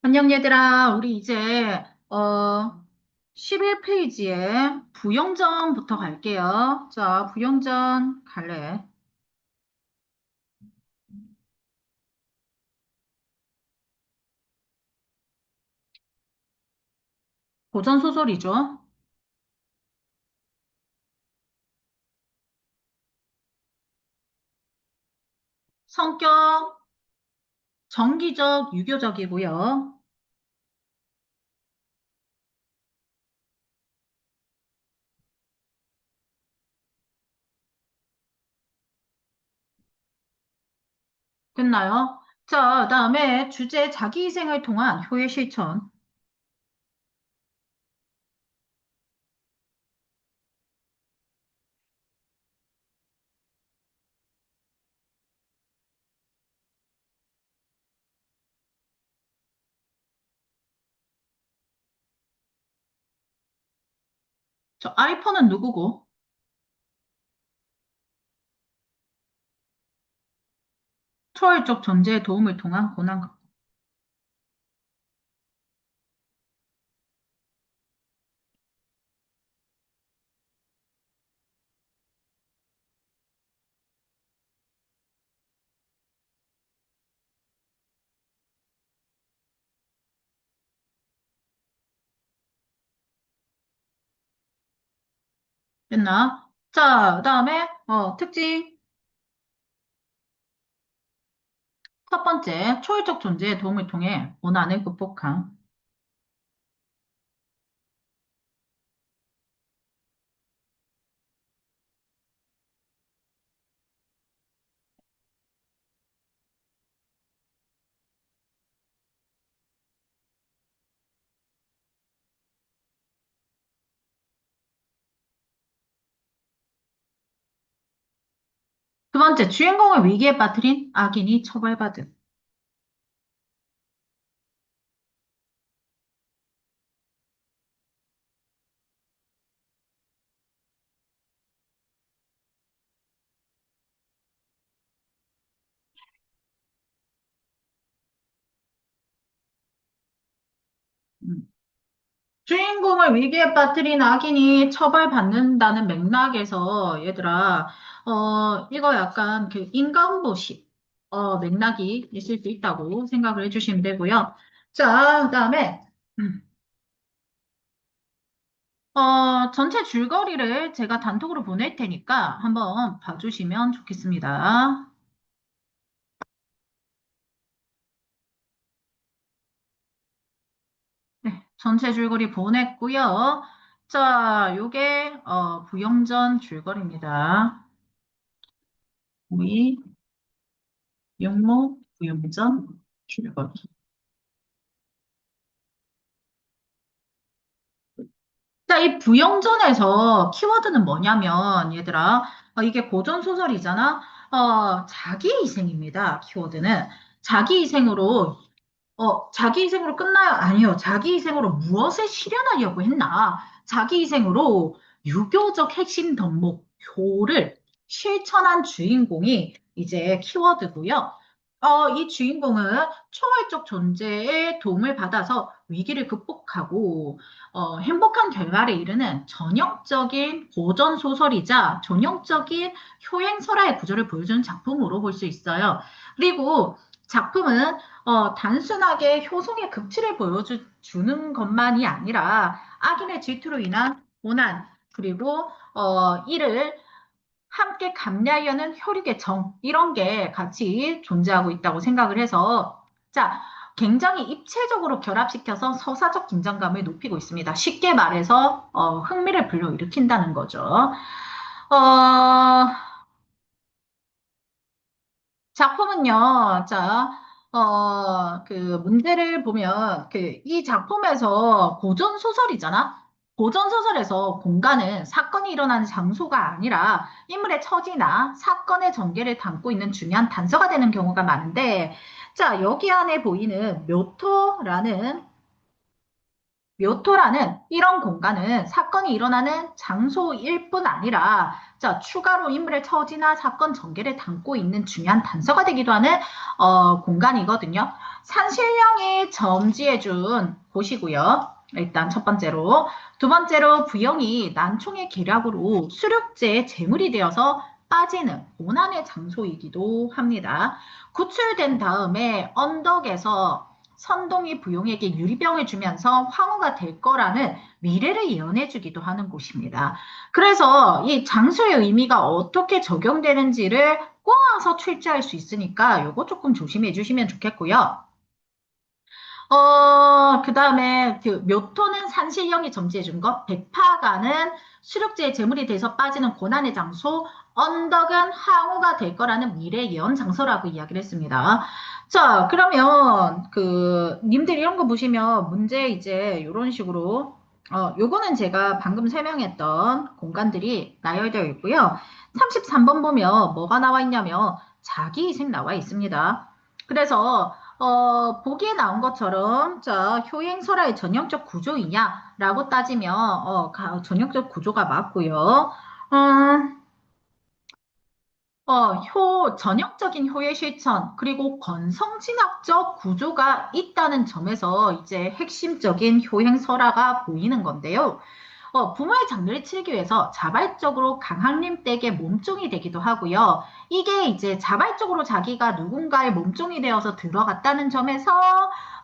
안녕 얘들아, 우리 이제 11페이지에 부영전부터 갈게요. 자, 부영전 갈래. 고전 소설이죠. 성격 정기적, 유교적이고요. 됐나요? 자, 그다음에 주제 자기희생을 통한 효의 실천. 저 아이폰은 누구고? 초월적 존재의 도움을 통한 고난. 됐나? 자, 그다음에 특징. 첫 번째, 초월적 존재의 도움을 통해 고난을 극복함. 두 번째, 주인공을 위기에 빠뜨린 악인이 처벌받음. 음. 주인공을 위기에 빠뜨린 악인이 처벌받는다는 맥락에서 얘들아, 이거 약간 그 인간보식, 맥락이 있을 수 있다고 생각을 해주시면 되고요. 자, 그다음에 전체 줄거리를 제가 단톡으로 보낼 테니까 한번 봐주시면 좋겠습니다. 네, 전체 줄거리 보냈고요. 자, 요게 부영전 줄거리입니다. 우리 영모 부영전 줄거리. 자, 이 부영전에서 키워드는 뭐냐면 얘들아, 이게 고전 소설이잖아. 자기 희생입니다. 키워드는 자기 희생으로 자기 희생으로 끝나요? 아니요. 자기 희생으로 무엇을 실현하려고 했나? 자기 희생으로 유교적 핵심 덕목, 교를 실천한 주인공이 이제 키워드고요. 이 주인공은 초월적 존재의 도움을 받아서 위기를 극복하고 행복한 결말에 이르는 전형적인 고전 소설이자 전형적인 효행설화의 구조를 보여주는 작품으로 볼 수 있어요. 그리고 작품은 단순하게 효성의 극치를 보여주는 것만이 아니라 악인의 질투로 인한 고난, 그리고 이를 함께 감내하려는 혈육의 정, 이런 게 같이 존재하고 있다고 생각을 해서, 자, 굉장히 입체적으로 결합시켜서 서사적 긴장감을 높이고 있습니다. 쉽게 말해서, 흥미를 불러일으킨다는 거죠. 어, 작품은요, 자, 그 문제를 보면, 이 작품에서 고전 소설이잖아? 고전 소설에서 공간은 사건이 일어나는 장소가 아니라 인물의 처지나 사건의 전개를 담고 있는 중요한 단서가 되는 경우가 많은데, 자, 여기 안에 보이는 묘토라는 이런 공간은 사건이 일어나는 장소일 뿐 아니라 자, 추가로 인물의 처지나 사건 전개를 담고 있는 중요한 단서가 되기도 하는 공간이거든요. 산신령이 점지해준 곳이고요. 일단 첫 번째로. 두 번째로 부영이 난총의 계략으로 수륙제의 제물이 되어서 빠지는 고난의 장소이기도 합니다. 구출된 다음에 언덕에서 선동이 부용에게 유리병을 주면서 황후가 될 거라는 미래를 예언해주기도 하는 곳입니다. 그래서 이 장소의 의미가 어떻게 적용되는지를 꼬아서 출제할 수 있으니까 요거 조금 조심해 주시면 좋겠고요. 그 다음에 그 묘토는 산신령이 점지해 준 것, 백파가는 수륙제의 제물이 돼서 빠지는 고난의 장소, 언덕은 항우가 될 거라는 미래 예언 장소라고 이야기를 했습니다. 자, 그러면 님들 이런 거 보시면 문제 이제 이런 식으로 요거는 제가 방금 설명했던 공간들이 나열되어 있고요. 33번 보면 뭐가 나와 있냐면 자기이식 나와 있습니다. 그래서 보기에 나온 것처럼, 자, 효행설화의 전형적 구조이냐라고 따지면, 전형적 구조가 맞고요. 음, 전형적인 효의 실천, 그리고 건성진학적 구조가 있다는 점에서 이제 핵심적인 효행설화가 보이는 건데요. 부모의 장래를 치르기 위해서 자발적으로 강학림 댁의 몸종이 되기도 하고요. 이게 이제 자발적으로 자기가 누군가의 몸종이 되어서 들어갔다는 점에서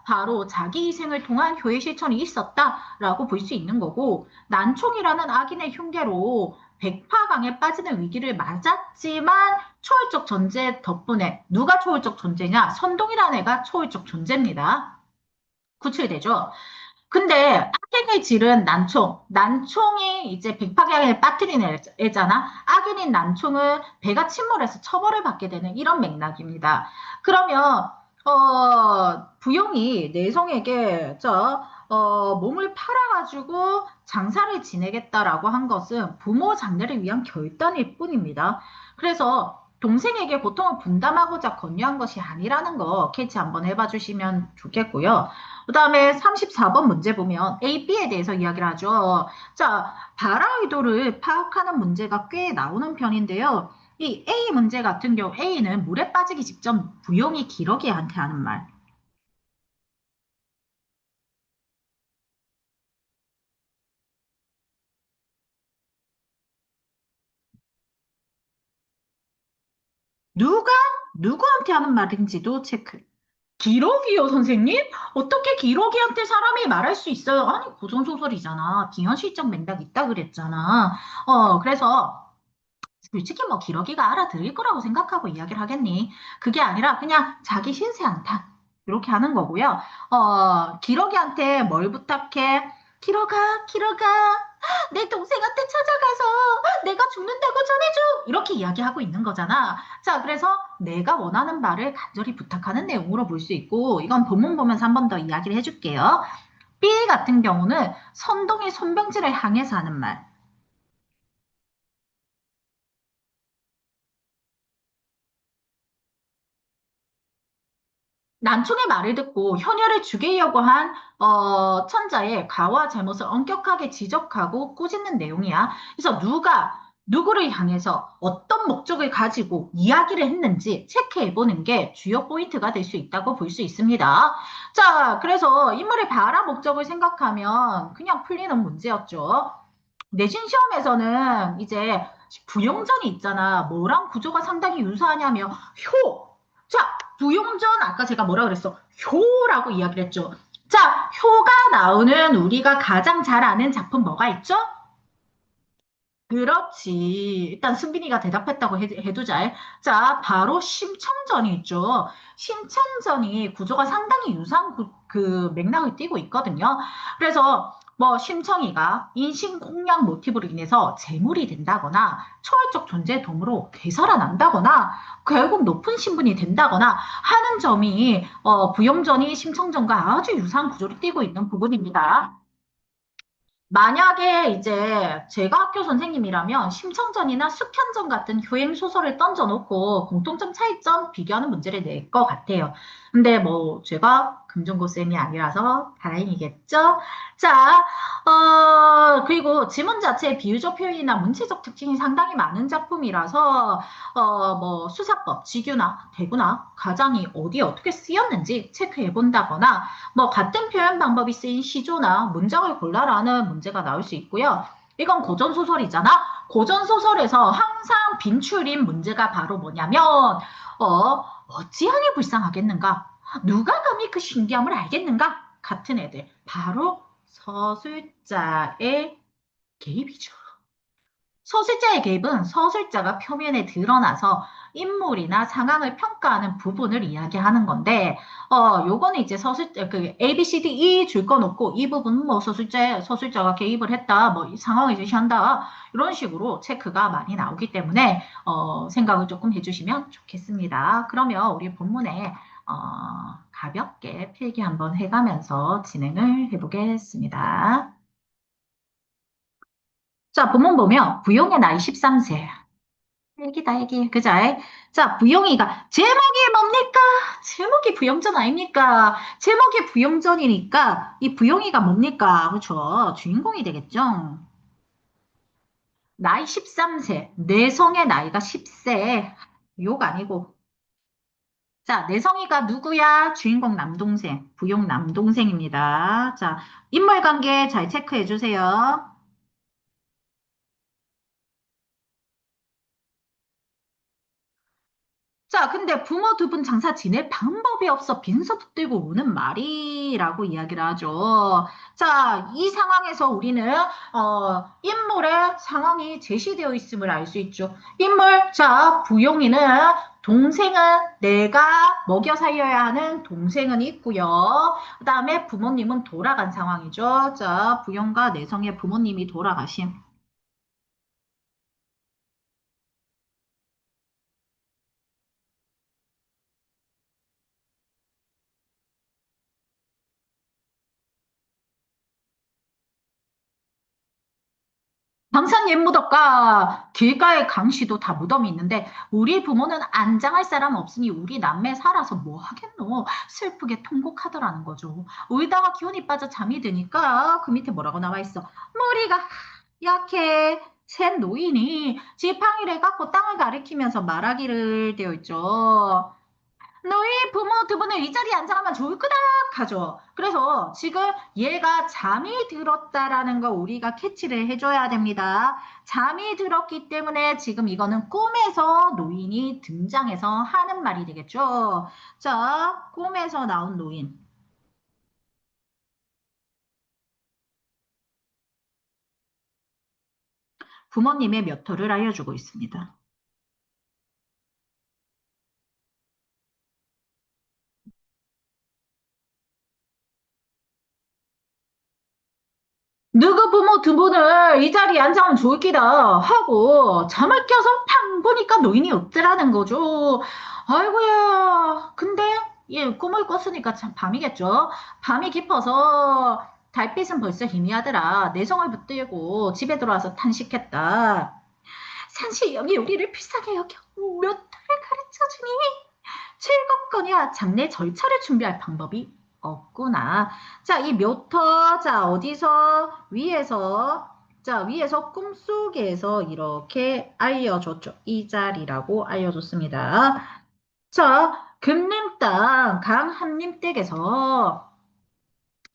바로 자기 희생을 통한 효의 실천이 있었다라고 볼 수 있는 거고, 난총이라는 악인의 흉계로 백파강에 빠지는 위기를 맞았지만 초월적 존재 덕분에 누가 초월적 존재냐? 선동이라는 애가 초월적 존재입니다. 구출되죠. 근데 악행의 질은 난총. 난총이 이제 백파경에 빠뜨리는 애잖아. 악인인 난총을 배가 침몰해서 처벌을 받게 되는 이런 맥락입니다. 그러면 부용이 내성에게 몸을 팔아가지고 장사를 지내겠다라고 한 것은 부모 장래를 위한 결단일 뿐입니다. 그래서 동생에게 고통을 분담하고자 권유한 것이 아니라는 거 캐치 한번 해봐 주시면 좋겠고요. 그 다음에 34번 문제 보면 A, B에 대해서 이야기를 하죠. 자, 바라이도를 파악하는 문제가 꽤 나오는 편인데요. 이 A 문제 같은 경우 A는 물에 빠지기 직전 부용이 기러기한테 하는 말. 누가 누구한테 하는 말인지도 체크. 기러기요, 선생님? 어떻게 기러기한테 사람이 말할 수 있어요? 아니, 고전소설이잖아. 비현실적 맥락 있다 그랬잖아. 그래서 솔직히 뭐 기러기가 알아들을 거라고 생각하고 이야기를 하겠니? 그게 아니라 그냥 자기 신세 한탄. 이렇게 하는 거고요. 기러기한테 뭘 부탁해? 기러가, 기러가, 내 동생한테 찾아가서 내가 죽는다고 전해줘. 이렇게 이야기하고 있는 거잖아. 자, 그래서 내가 원하는 바를 간절히 부탁하는 내용으로 볼 수 있고, 이건 본문 보면서 한 번 더 이야기를 해줄게요. B 같은 경우는 선동이 손병지를 향해서 하는 말. 난총의 말을 듣고 효녀를 죽이려고 한 천자의 가와 잘못을 엄격하게 지적하고 꾸짖는 내용이야. 그래서 누가 누구를 향해서 어떤 목적을 가지고 이야기를 했는지 체크해보는 게 주요 포인트가 될 수 있다고 볼 수 있습니다. 자, 그래서 인물의 발화 목적을 생각하면 그냥 풀리는 문제였죠. 내신 시험에서는 이제 부용전이 있잖아. 뭐랑 구조가 상당히 유사하냐면 효. 자, 부용전 아까 제가 뭐라 그랬어? 효라고 이야기를 했죠. 자, 효가 나오는 우리가 가장 잘 아는 작품 뭐가 있죠? 그렇지. 일단 승빈이가 대답했다고 해두자. 자, 바로 심청전이 있죠. 심청전이 구조가 상당히 유사한 그 맥락을 띠고 있거든요. 그래서 뭐 심청이가 인신공양 모티브로 인해서 재물이 된다거나 초월적 존재의 도움으로 되살아난다거나 결국 높은 신분이 된다거나 하는 점이 부용전이 심청전과 아주 유사한 구조를 띠고 있는 부분입니다. 만약에 이제 제가 학교 선생님이라면 심청전이나 숙현전 같은 교행 소설을 던져놓고 공통점 차이점 비교하는 문제를 낼 것 같아요. 근데 뭐 제가 금전고쌤이 아니라서 다행이겠죠? 자, 그리고 지문 자체의 비유적 표현이나 문체적 특징이 상당히 많은 작품이라서 뭐 수사법, 직유나 대구나 가장이 어디에 어떻게 쓰였는지 체크해 본다거나 뭐 같은 표현 방법이 쓰인 시조나 문장을 골라라는 문제가 나올 수 있고요. 이건 고전소설이잖아? 고전소설에서 항상 빈출인 문제가 바로 뭐냐면 어찌하니 불쌍하겠는가? 누가 감히 그 신비함을 알겠는가? 같은 애들. 바로 서술자의 개입이죠. 서술자의 개입은 서술자가 표면에 드러나서 인물이나 상황을 평가하는 부분을 이야기하는 건데, 요거는 이제 그 A, B, C, D, E 줄 거 놓고 이 부분은 뭐 서술자가 개입을 했다, 뭐 이 상황을 제시한다, 이런 식으로 체크가 많이 나오기 때문에, 생각을 조금 해주시면 좋겠습니다. 그러면 우리 본문에, 가볍게 필기 한번 해가면서 진행을 해보겠습니다. 자, 본문 보면, 부용의 나이 13세. 애기다, 애기. 그죠? 자, 부영이가, 제목이 뭡니까? 제목이 부영전 아닙니까? 제목이 부영전이니까, 이 부영이가 뭡니까? 그렇죠? 주인공이 되겠죠? 나이 13세, 내성의 나이가 10세. 욕 아니고. 자, 내성이가 누구야? 주인공 남동생, 부영 남동생입니다. 자, 인물 관계 잘 체크해 주세요. 자, 근데 부모 두 분 장사 지낼 방법이 없어 빈소득 들고 오는 말이라고 이야기를 하죠. 자, 이 상황에서 우리는, 인물의 상황이 제시되어 있음을 알 수 있죠. 인물, 자, 부용이는 동생은 내가 먹여 살려야 하는 동생은 있고요. 그 다음에 부모님은 돌아간 상황이죠. 자, 부용과 내성의 부모님이 돌아가신. 방산 옛무덤과 길가의 강씨도 다 무덤이 있는데 우리 부모는 안장할 사람 없으니 우리 남매 살아서 뭐 하겠노? 슬프게 통곡하더라는 거죠. 울다가 기운이 빠져 잠이 드니까 그 밑에 뭐라고 나와 있어? 머리가 약해. 새 노인이 지팡이를 깎고 땅을 가리키면서 말하기를 되어 있죠. 너희 부모 두 분은 이 자리에 앉아가면 좋을 거다 하죠. 그래서 지금 얘가 잠이 들었다라는 거 우리가 캐치를 해줘야 됩니다. 잠이 들었기 때문에 지금 이거는 꿈에서 노인이 등장해서 하는 말이 되겠죠. 자, 꿈에서 나온 노인. 부모님의 몇 터를 알려주고 있습니다. 누구 부모 두 분을 이 자리에 앉으면 좋을 기다 하고 잠을 껴서 팡 보니까 노인이 없더라는 거죠. 아이고야. 근데 얘 꿈을 꿨으니까 참 밤이겠죠. 밤이 깊어서 달빛은 벌써 희미하더라. 내성을 붙들고 집에 들어와서 탄식했다. 산신령이 우리를 불쌍히 여겨 몇 달을 가르쳐주니 즐겁거냐 장례 절차를 준비할 방법이 없구나. 자, 이 묘터, 자, 어디서, 위에서, 자, 위에서 꿈속에서 이렇게 알려줬죠. 이 자리라고 알려줬습니다. 자, 금림 땅 강한림 댁에서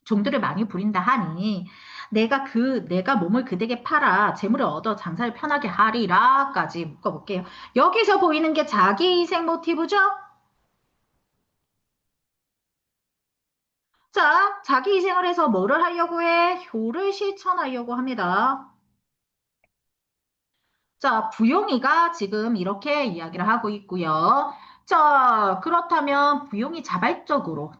종들을 많이 부린다 하니 내가 몸을 그대에게 팔아 재물을 얻어 장사를 편하게 하리라까지 묶어볼게요. 여기서 보이는 게 자기 희생 모티브죠? 자, 자기 희생을 해서 뭐를 하려고 해? 효를 실천하려고 합니다. 자, 부용이가 지금 이렇게 이야기를 하고 있고요. 자, 그렇다면 부용이 자발적으로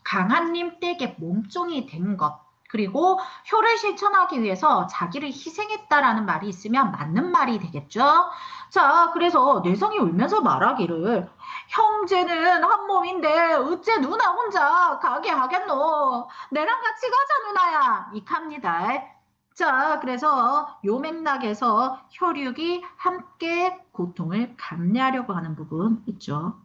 강한님 댁의 몸종이 된 것, 그리고 효를 실천하기 위해서 자기를 희생했다라는 말이 있으면 맞는 말이 되겠죠? 자, 그래서 뇌성이 울면서 말하기를, 형제는 한 몸인데 어째 누나 혼자 가게 하겠노? 내랑 같이 가자 누나야. 이합니다. 자, 그래서 요 맥락에서 혈육이 함께 고통을 감내하려고 하는 부분 있죠.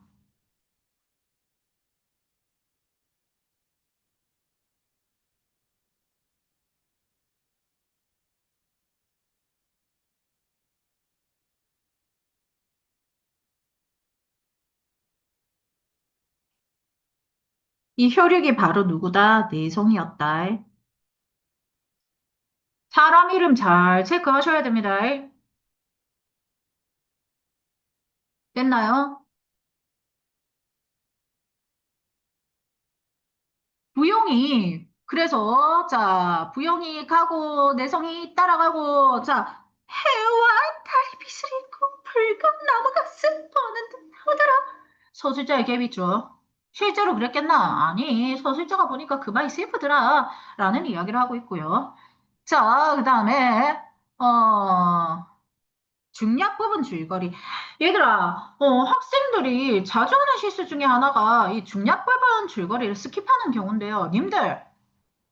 이 혈육이 바로 누구다? 내성이었다. 사람 이름 잘 체크하셔야 됩니다. 됐나요? 부영이, 그래서, 자, 부영이 가고, 내성이 따라가고, 자, 해와 달빛을 입고 붉은 나무가 쓱 뻗는 듯 하더라. 서술자의 갭이죠. 실제로 그랬겠나? 아니, 서술자가 보니까 그 말이 슬프더라. 라는 이야기를 하고 있고요. 자, 그 다음에, 어, 중략 부분 줄거리. 얘들아, 학생들이 자주 하는 실수 중에 하나가 이 중략 부분 줄거리를 스킵하는 경우인데요. 님들,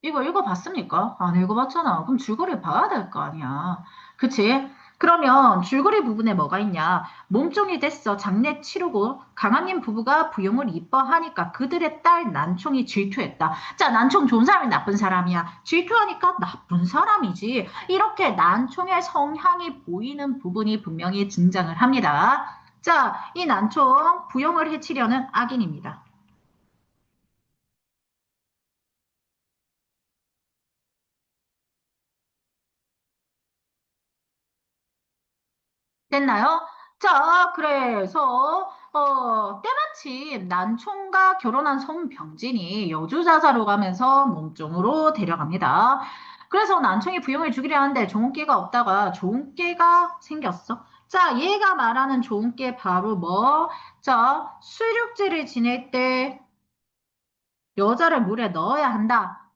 이거 읽어봤습니까? 안 읽어봤잖아. 그럼 줄거리 봐야 될 거 아니야. 그치? 그러면 줄거리 부분에 뭐가 있냐? 몸종이 됐어. 장례 치르고 강한님 부부가 부용을 이뻐하니까 그들의 딸 난총이 질투했다. 자, 난총 좋은 사람이 나쁜 사람이야. 질투하니까 나쁜 사람이지. 이렇게 난총의 성향이 보이는 부분이 분명히 등장을 합니다. 자, 이 난총 부용을 해치려는 악인입니다. 됐나요? 자, 그래서, 때마침 난총과 결혼한 손병진이 여주자사로 가면서 몸종으로 데려갑니다. 그래서 난총이 부용을 주기로 하는데 좋은 깨가 없다가 좋은 깨가 생겼어. 자, 얘가 말하는 좋은 깨 바로 뭐? 자, 수륙제를 지낼 때 여자를 물에 넣어야 한다.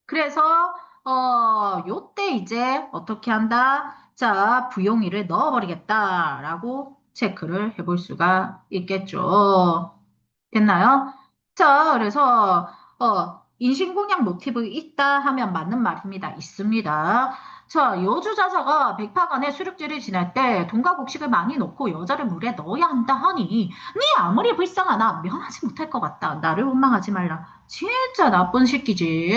그래서 요때 이제 어떻게 한다? 자, 부용이를 넣어버리겠다라고 체크를 해볼 수가 있겠죠. 됐나요? 자, 그래서 인신공양 모티브 있다 하면 맞는 말입니다. 있습니다. 자, 여주자사가 백파간에 수륙지를 지날 때 돈과 곡식을 많이 넣고 여자를 물에 넣어야 한다 하니 네 아무리 불쌍하나 면하지 못할 것 같다. 나를 원망하지 말라. 진짜 나쁜 새끼지.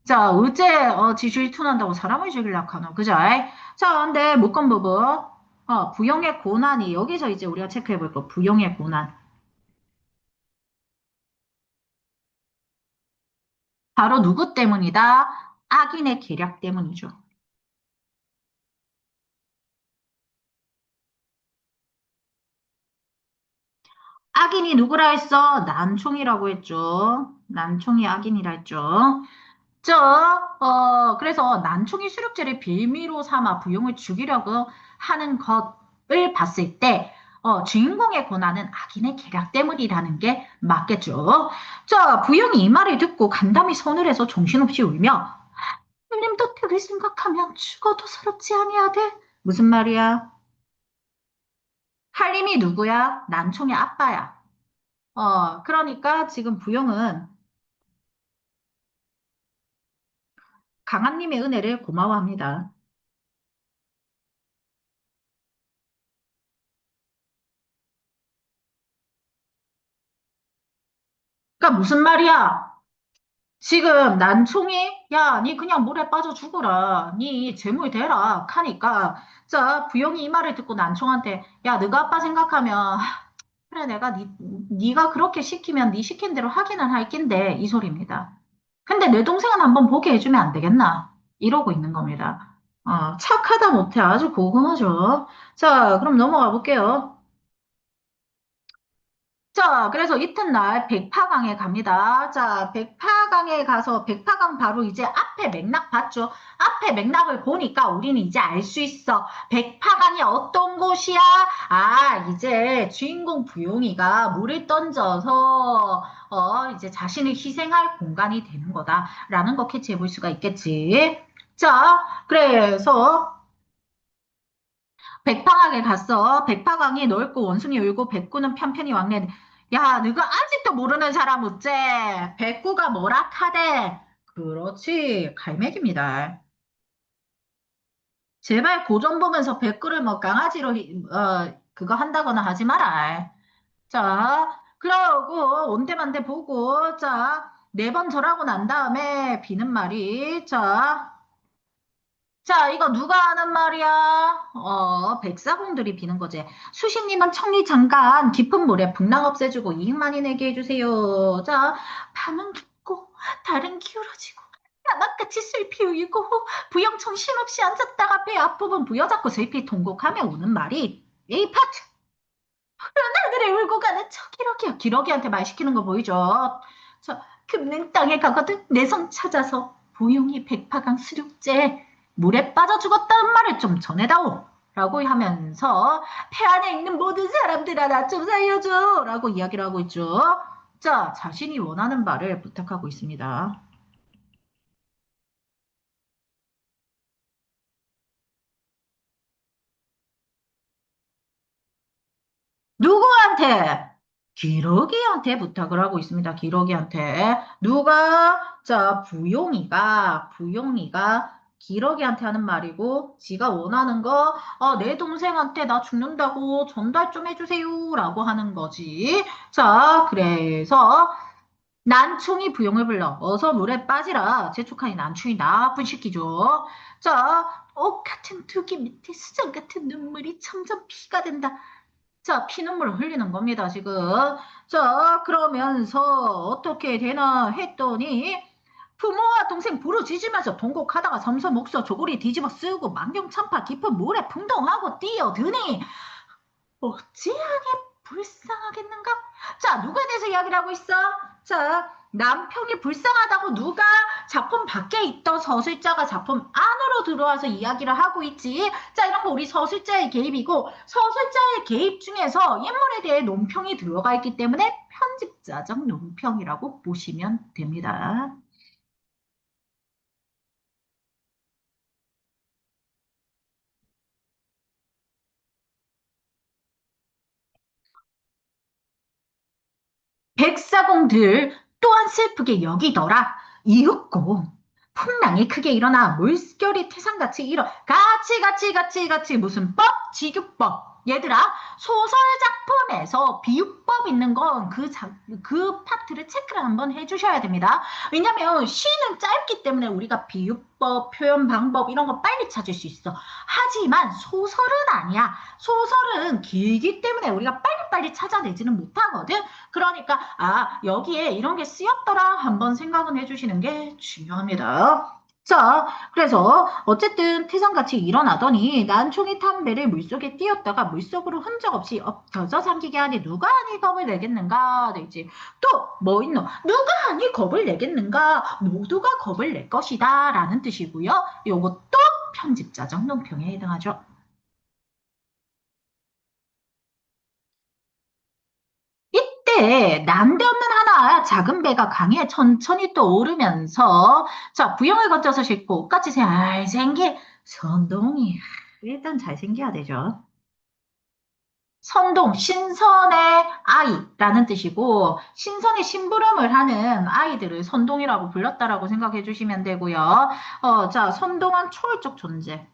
자, 어째 지주의 투난다고 사람을 죽이려고 하노. 그죠? 자, 근데 묶음 부분 부영의 고난이 여기서 이제 우리가 체크해 볼 거. 부영의 고난. 바로 누구 때문이다? 악인의 계략 때문이죠. 악인이 누구라 했어? 난총이라고 했죠. 난총이 악인이라 했죠. 그래서 난총이 수륙제를 빌미로 삼아 부용을 죽이려고 하는 것을 봤을 때, 주인공의 고난은 악인의 계략 때문이라는 게 맞겠죠. 자, 부용이 이 말을 듣고 간담이 서늘해서 정신없이 울며, 흘림도 택을 생각하면 죽어도 서럽지 아니하대. 무슨 말이야? 할림이 누구야? 난총의 아빠야. 그러니까 지금 부용은 강한님의 은혜를 고마워합니다. 그러니까 무슨 말이야? 지금 난총이 야, 니 그냥 물에 빠져 죽어라. 니 재물 대라. 하니까 자, 부영이 이 말을 듣고 난총한테 야, 너가 아빠 생각하면 그래 내가 니가 그렇게 시키면 니 시킨 대로 하기는 할 낀데 이 소리입니다. 근데 내 동생은 한번 보게 해주면 안 되겠나? 이러고 있는 겁니다. 착하다 못해 아주 고금하죠. 자, 그럼 넘어가 볼게요. 자, 그래서 이튿날 백파강에 갑니다. 자, 백파강에 가서 백파강 바로 이제 앞에 맥락 봤죠? 앞에 맥락을 보니까 우리는 이제 알 수 있어. 백파강이 어떤 곳이야? 아, 이제 주인공 부용이가 물을 던져서 이제 자신을 희생할 공간이 되는 거다라는 거 캐치해 볼 수가 있겠지. 자, 그래서 백파강에 갔어. 백파강이 넓고 원숭이 울고 백구는 편편히 왕래. 야, 너가 아직도 모르는 사람 어째? 백구가 뭐라 카대? 그렇지, 갈매기입니다. 제발 고전 보면서 백구를 뭐 강아지로 그거 한다거나 하지 마라. 자, 그러고 온데만데 보고 자, 네 번 절하고 난 다음에 비는 말이 자. 자, 이거 누가 하는 말이야? 백사공들이 비는 거지. 수신님은 청리 장관 깊은 물에 풍랑 없애주고 이익 많이 내게 해주세요. 자, 밤은 깊고 달은 기울어지고 나뭇같이 슬피 우이고 부영 정신없이 앉았다가 배 앞부분 부여잡고 슬피 통곡하며 우는 말이 이 파트 하늘에 울고 가는 저 기러기야. 기러기한테 말 시키는 거 보이죠? 저 금는 땅에 가거든 내 손 찾아서 보용이 백파강 수륙제 물에 빠져 죽었다는 말을 좀 전해다오. 라고 하면서 배 안에 있는 모든 사람들아 나 좀 살려줘. 라고 이야기를 하고 있죠. 자, 자신이 원하는 바를 부탁하고 있습니다. 누구한테? 기러기한테 부탁을 하고 있습니다. 기러기한테. 누가? 자, 부용이가 기러기한테 하는 말이고, 지가 원하는 거, 내 동생한테 나 죽는다고 전달 좀 해주세요. 라고 하는 거지. 자, 그래서, 난충이 부용을 불러. 어서 물에 빠지라. 재촉하니 난충이 나쁜 시키죠. 자, 옷 같은 두기 밑에 수정 같은 눈물이 점점 피가 된다. 자, 피눈물을 흘리는 겁니다, 지금. 자, 그러면서 어떻게 되나 했더니 부모와 동생 부르짖으면서 동곡하다가 섬서 목서 조골이 뒤집어 쓰고 만경천파 깊은 물에 풍덩하고 뛰어드니 어찌하게 불쌍하겠는가? 자, 누구에 대해서 이야기를 하고 있어? 자, 남편이 불쌍하다고 누가 작품 밖에 있던 서술자가 작품 안으로 들어와서 이야기를 하고 있지. 자, 이런 거 우리 서술자의 개입이고, 서술자의 개입 중에서 인물에 대해 논평이 들어가 있기 때문에 편집자적 논평이라고 보시면 됩니다. 백사공들 또한 슬프게 여기더라. 이윽고 풍랑이 크게 일어나 물결이 태산같이 일어 같이 무슨 법? 지규법. 얘들아 소설 작품에서 비유법 있는 건 그 파트를 체크를 한번 해주셔야 됩니다. 왜냐면 시는 짧기 때문에 우리가 비유법, 표현 방법 이런 거 빨리 찾을 수 있어. 하지만 소설은 아니야. 소설은 길기 때문에 우리가 빨리빨리 찾아내지는 못하거든. 그러니까 여기에 이런 게 쓰였더라 한번 생각은 해주시는 게 중요합니다. 자, 그래서 어쨌든 태산같이 일어나더니 난총이 탄 배를 물속에 띄었다가 물속으로 흔적 없이 엎혀져 잠기게 하니 누가 하니 겁을 내겠는가 되지. 또 뭐 있노? 누가 하니 겁을 내겠는가? 모두가 겁을 낼 것이다 라는 뜻이고요. 요것도 편집자적 논평에 해당하죠. 이때 난데없는 하나 작은 배가 강에 천천히 떠오르면서 자 부영을 거쳐서 싣고 꽃같이 잘생긴 선동이 일단 잘생겨야 되죠. 선동 신선의 아이라는 뜻이고 신선의 심부름을 하는 아이들을 선동이라고 불렀다라고 생각해 주시면 되고요. 자 선동은 초월적 존재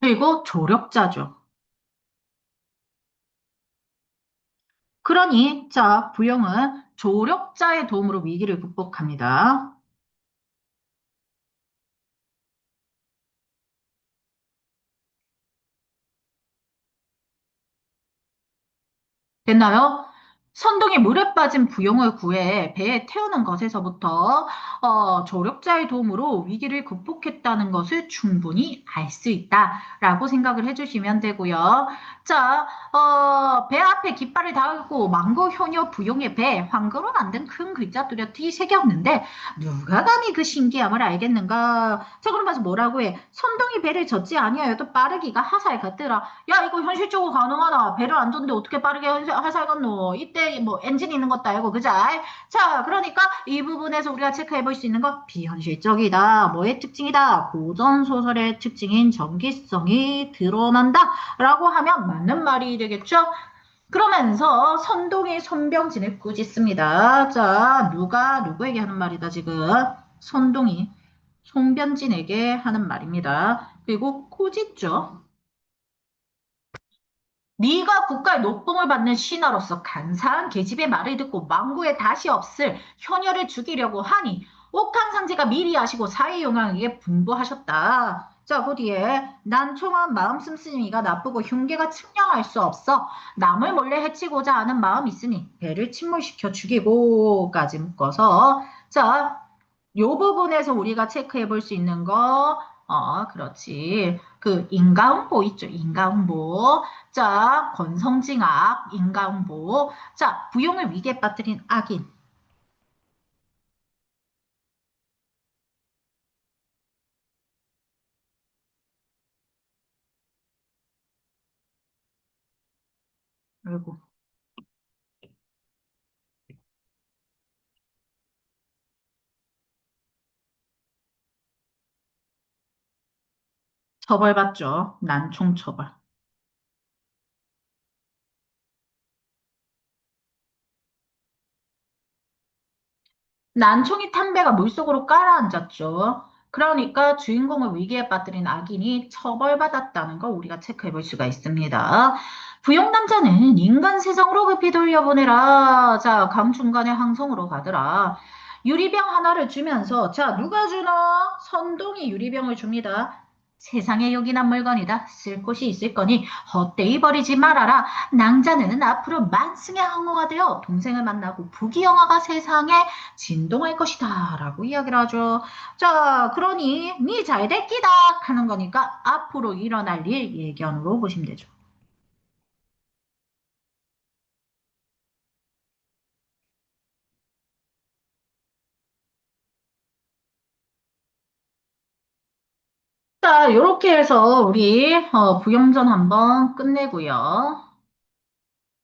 그리고 조력자죠. 그러니 자 부영은 조력자의 도움으로 위기를 극복합니다. 됐나요? 선동이 물에 빠진 부용을 구해 배에 태우는 것에서부터 조력자의 도움으로 위기를 극복했다는 것을 충분히 알 수 있다라고 생각을 해주시면 되고요. 자, 배 앞에 깃발을 달고 망고 효녀 부용의 배 황금으로 만든 큰 글자 뚜렷이 새겼는데 누가 감히 그 신기함을 알겠는가? 자, 그러면서 뭐라고 해? 선동이 배를 젓지 아니하여도 빠르기가 하살 같더라. 야, 이거 현실적으로 가능하나? 배를 안 줬는데 어떻게 빠르게 하살 갔노? 이때 뭐 엔진 있는 것도 알고, 그자? 자, 그러니까 이 부분에서 우리가 체크해 볼 수 있는 건 비현실적이다. 뭐의 특징이다? 고전 소설의 특징인 전기성이 드러난다. 라고 하면 맞는 말이 되겠죠? 그러면서 선동이 손병진을 꾸짖습니다. 자, 누가 누구에게 하는 말이다, 지금? 선동이 손병진에게 하는 말입니다. 그리고 꾸짖죠. 네가 국가의 녹봉을 받는 신하로서 간사한 계집의 말을 듣고 망구에 다시 없을 효녀를 죽이려고 하니 옥황상제가 미리 아시고 사해용왕에게 분부하셨다. 자, 그 뒤에 난총한 마음 씀씀이가 나쁘고 흉계가 측량할 수 없어 남을 몰래 해치고자 하는 마음이 있으니 배를 침몰시켜 죽이고까지 묶어서 자, 요 부분에서 우리가 체크해 볼 수 있는 거, 그렇지. 그 인과응보 있죠. 인과응보. 자, 권성징악, 인과응보. 자, 부용을 위기에 빠뜨린 악인. 그리고 처벌받죠. 난총 처벌. 난총이 탄배가 물속으로 깔아앉았죠. 그러니까 주인공을 위기에 빠뜨린 악인이 처벌받았다는 걸 우리가 체크해 볼 수가 있습니다. 부용남자는 인간 세상으로 급히 돌려보내라. 자, 감 중간에 항성으로 가더라. 유리병 하나를 주면서, 자, 누가 주나? 선동이 유리병을 줍니다. 세상에 요긴한 물건이다. 쓸 곳이 있을 거니 헛되이 버리지 말아라. 낭자는 앞으로 만승의 항우가 되어 동생을 만나고 부귀영화가 세상에 진동할 것이다. 라고 이야기를 하죠. 자, 그러니 니 잘될 끼다 하는 거니까 앞으로 일어날 일 예견으로 보시면 되죠. 자, 이렇게 해서 우리 부영전 한번 끝내고요.